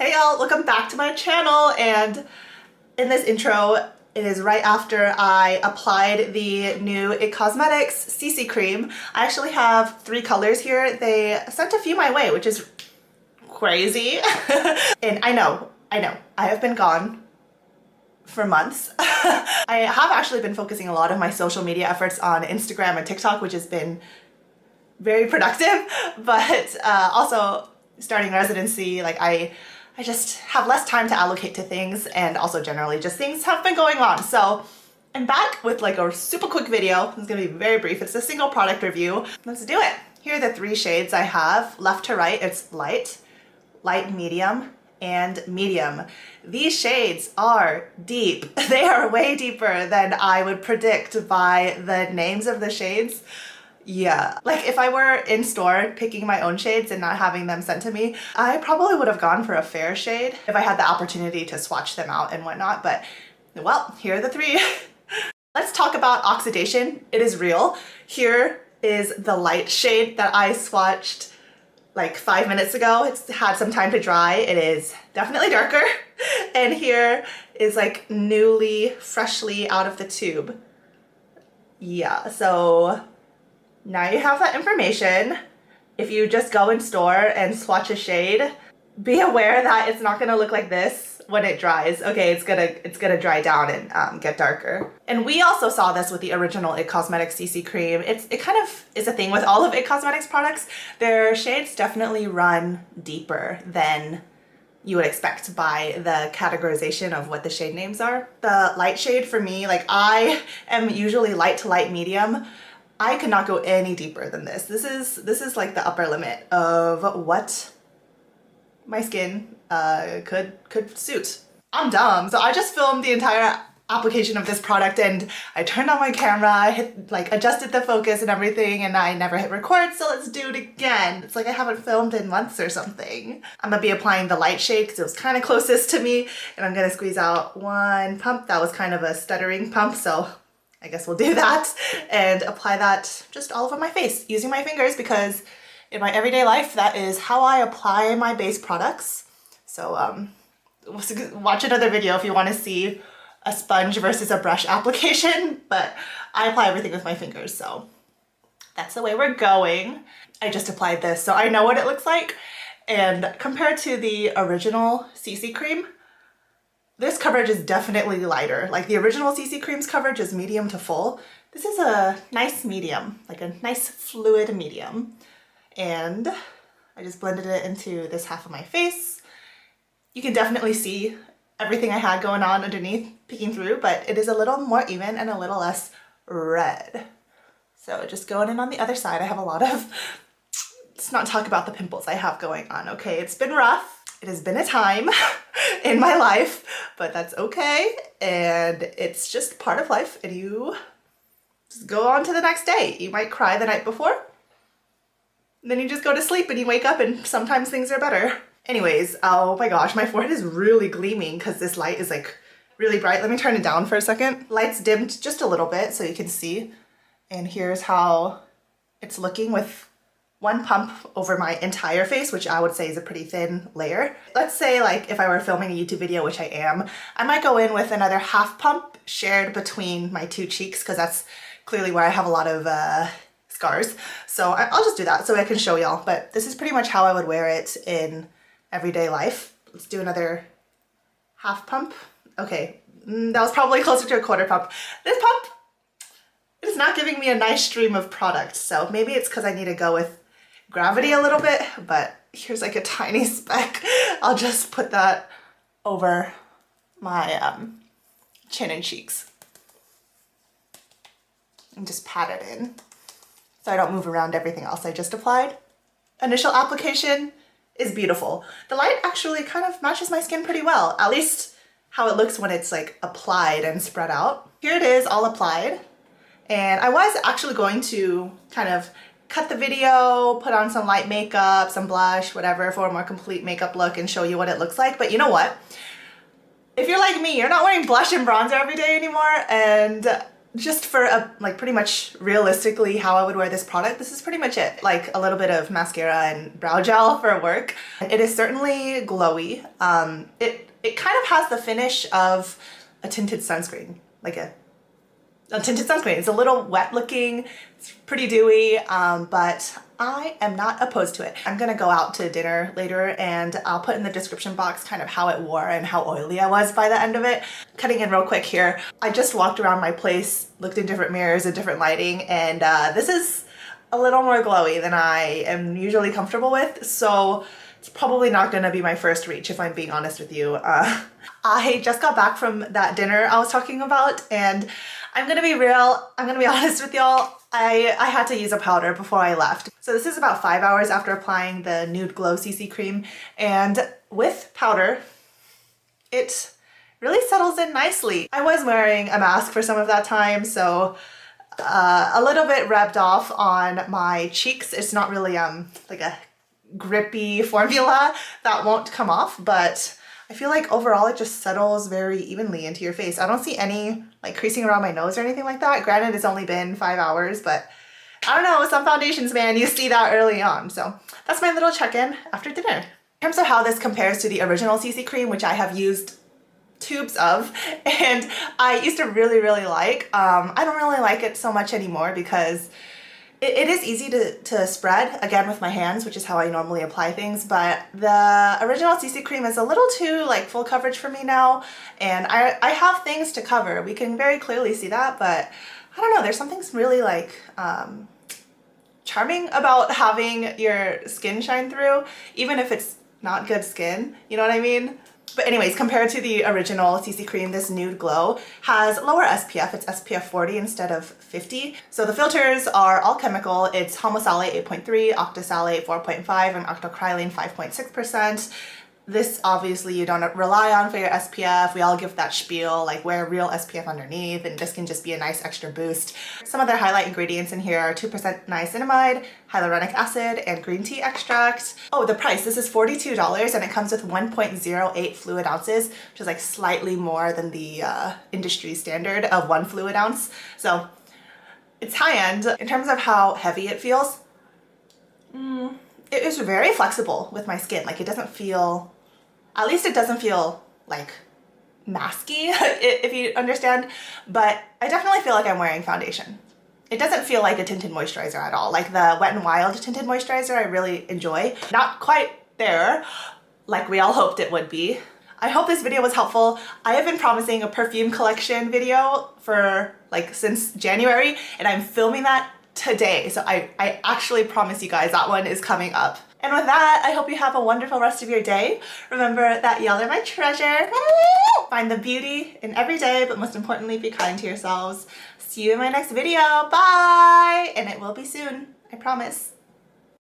Hey y'all, welcome back to my channel, and in this intro, it is right after I applied the new It Cosmetics CC cream. I actually have 3 colors here. They sent a few my way, which is crazy. And I know, I have been gone for months. I have actually been focusing a lot of my social media efforts on Instagram and TikTok, which has been very productive, but also starting residency, like I just have less time to allocate to things, and also generally just things have been going on. So I'm back with like a super quick video. It's gonna be very brief. It's a single product review. Let's do it. Here are the 3 shades I have. Left to right, it's light, light medium, and medium. These shades are deep. They are way deeper than I would predict by the names of the shades. Yeah, like if I were in store picking my own shades and not having them sent to me, I probably would have gone for a fair shade if I had the opportunity to swatch them out and whatnot, but well, here are the 3. Let's talk about oxidation. It is real. Here is the light shade that I swatched like 5 minutes ago. It's had some time to dry. It is definitely darker. And here is like newly, freshly out of the tube. Yeah, so now you have that information. If you just go in store and swatch a shade, be aware that it's not gonna look like this when it dries. Okay, it's gonna dry down and get darker. And we also saw this with the original It Cosmetics CC cream. It kind of is a thing with all of It Cosmetics products. Their shades definitely run deeper than you would expect by the categorization of what the shade names are. The light shade for me, like I am usually light to light medium. I could not go any deeper than this. This is like the upper limit of what my skin could suit. I'm dumb, so I just filmed the entire application of this product and I turned on my camera, I hit like adjusted the focus and everything, and I never hit record, so let's do it again. It's like I haven't filmed in months or something. I'm gonna be applying the light shade because it was kind of closest to me, and I'm gonna squeeze out 1 pump. That was kind of a stuttering pump, so I guess we'll do that and apply that just all over my face using my fingers, because in my everyday life, that is how I apply my base products. So watch another video if you want to see a sponge versus a brush application, but I apply everything with my fingers, so that's the way we're going. I just applied this, so I know what it looks like, and compared to the original CC cream, this coverage is definitely lighter. Like the original CC cream's coverage is medium to full. This is a nice medium, like a nice fluid medium. And I just blended it into this half of my face. You can definitely see everything I had going on underneath peeking through, but it is a little more even and a little less red. So just going in on the other side, I have a lot of, let's not talk about the pimples I have going on, okay? It's been rough. It has been a time in my life, but that's okay. And it's just part of life, and you just go on to the next day. You might cry the night before, then you just go to sleep and you wake up and sometimes things are better. Anyways, oh my gosh, my forehead is really gleaming because this light is like really bright. Let me turn it down for a second. Light's dimmed just a little bit so you can see. And here's how it's looking with 1 pump over my entire face, which I would say is a pretty thin layer. Let's say like if I were filming a YouTube video, which I am, I might go in with another half pump shared between my 2 cheeks, because that's clearly where I have a lot of scars. So I'll just do that so I can show y'all, but this is pretty much how I would wear it in everyday life. Let's do another half pump. Okay, that was probably closer to a 1/4 pump. This pump is not giving me a nice stream of product, so maybe it's because I need to go with gravity a little bit, but here's like a tiny speck. I'll just put that over my chin and cheeks and just pat it in so I don't move around everything else I just applied. Initial application is beautiful. The light actually kind of matches my skin pretty well, at least how it looks when it's like applied and spread out. Here it is all applied, and I was actually going to kind of cut the video, put on some light makeup, some blush, whatever, for a more complete makeup look and show you what it looks like. But you know what? If you're like me, you're not wearing blush and bronzer every day anymore, and just for like pretty much realistically how I would wear this product, this is pretty much it. Like a little bit of mascara and brow gel for work. It is certainly glowy. It kind of has the finish of a tinted sunscreen, like a tinted sunscreen. It's a little wet looking, it's pretty dewy, but I am not opposed to it. I'm gonna go out to dinner later and I'll put in the description box kind of how it wore and how oily I was by the end of it. Cutting in real quick here, I just walked around my place, looked in different mirrors and different lighting, and this is a little more glowy than I am usually comfortable with, so it's probably not gonna be my first reach if I'm being honest with you. I just got back from that dinner I was talking about, and I'm gonna be real, I'm gonna be honest with y'all, I had to use a powder before I left. So this is about 5 hours after applying the Nude Glow CC cream, and with powder, it really settles in nicely. I was wearing a mask for some of that time, so a little bit rubbed off on my cheeks. It's not really like a grippy formula that won't come off, but I feel like overall it just settles very evenly into your face. I don't see any like creasing around my nose or anything like that. Granted, it's only been 5 hours, but I don't know, some foundations, man, you see that early on. So that's my little check-in after dinner. In terms of how this compares to the original CC cream, which I have used tubes of and I used to really like, I don't really like it so much anymore because it is easy to spread, again with my hands, which is how I normally apply things, but the original CC cream is a little too like full coverage for me now, and I have things to cover. We can very clearly see that, but I don't know, there's something really like charming about having your skin shine through, even if it's not good skin, you know what I mean? But anyways, compared to the original CC cream, this Nude Glow has lower SPF. It's SPF 40 instead of 50. So the filters are all chemical. It's homosalate 8.3, octosalate 4.5, and octocrylene 5.6%. This obviously you don't rely on for your SPF. We all give that spiel, like wear real SPF underneath, and this can just be a nice extra boost. Some of their highlight ingredients in here are 2% niacinamide, hyaluronic acid, and green tea extract. Oh, the price, this is $42 and it comes with 1.08 fluid ounces, which is like slightly more than the industry standard of 1 fluid ounce. So it's high end. In terms of how heavy it feels, it is very flexible with my skin. Like it doesn't feel, at least it doesn't feel like masky, if you understand, but I definitely feel like I'm wearing foundation. It doesn't feel like a tinted moisturizer at all. Like the Wet n Wild tinted moisturizer I really enjoy. Not quite there, like we all hoped it would be. I hope this video was helpful. I have been promising a perfume collection video for like since January, and I'm filming that today. So I actually promise you guys that one is coming up. And with that, I hope you have a wonderful rest of your day. Remember that y'all are my treasure. Find the beauty in every day, but most importantly, be kind to yourselves. See you in my next video. Bye! And it will be soon, I promise.